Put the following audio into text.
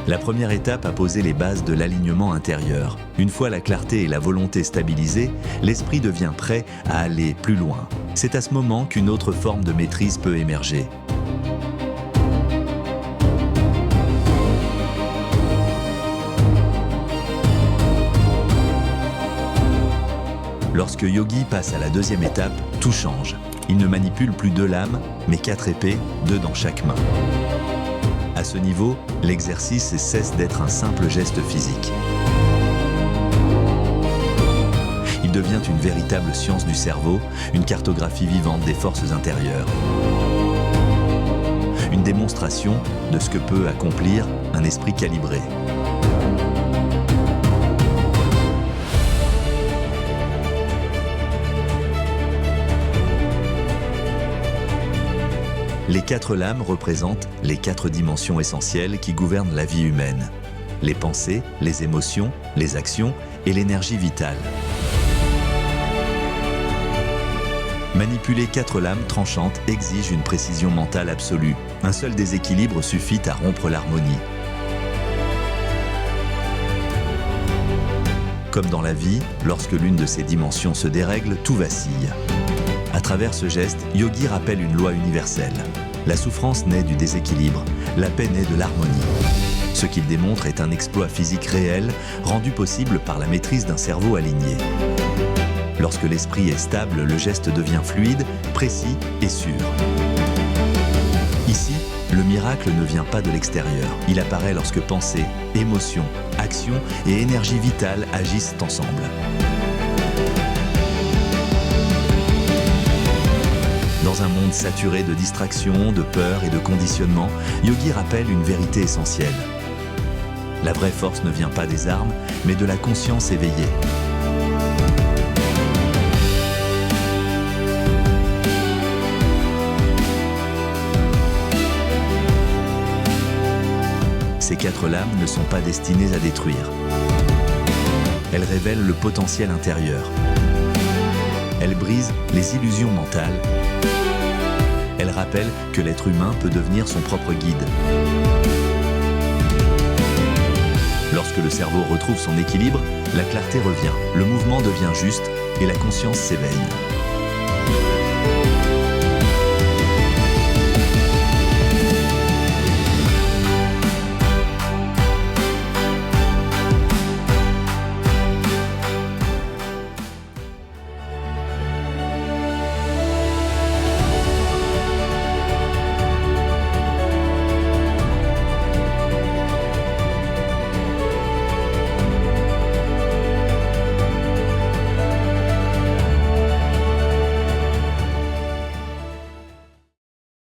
La première étape a posé les bases de l'alignement intérieur. Une fois la clarté et la volonté stabilisées, l'esprit devient prêt à aller plus loin. C'est à ce moment qu'une autre forme de maîtrise peut émerger. Lorsque Yogi passe à la deuxième étape, tout change. Il ne manipule plus 2 lames, mais 4 épées, 2 dans chaque main. À ce niveau, l'exercice cesse d'être un simple geste physique. Il devient une véritable science du cerveau, une cartographie vivante des forces intérieures. Une démonstration de ce que peut accomplir un esprit calibré. Les 4 lames représentent les 4 dimensions essentielles qui gouvernent la vie humaine. Les pensées, les émotions, les actions et l'énergie vitale. Manipuler 4 lames tranchantes exige une précision mentale absolue. Un seul déséquilibre suffit à rompre l'harmonie. Comme dans la vie, lorsque l'une de ces dimensions se dérègle, tout vacille. À travers ce geste, Yogi rappelle une loi universelle. La souffrance naît du déséquilibre, la paix naît de l'harmonie. Ce qu'il démontre est un exploit physique réel, rendu possible par la maîtrise d'un cerveau aligné. Lorsque l'esprit est stable, le geste devient fluide, précis et sûr. Ici, le miracle ne vient pas de l'extérieur. Il apparaît lorsque pensée, émotion, action et énergie vitale agissent ensemble. Dans un monde saturé de distractions, de peurs et de conditionnements, Yogi rappelle une vérité essentielle. La vraie force ne vient pas des armes, mais de la conscience éveillée. Ces 4 lames ne sont pas destinées à détruire. Elles révèlent le potentiel intérieur. Elles brisent les illusions mentales. Elles rappellent que l'être humain peut devenir son propre guide. Lorsque le cerveau retrouve son équilibre, la clarté revient, le mouvement devient juste et la conscience s'éveille.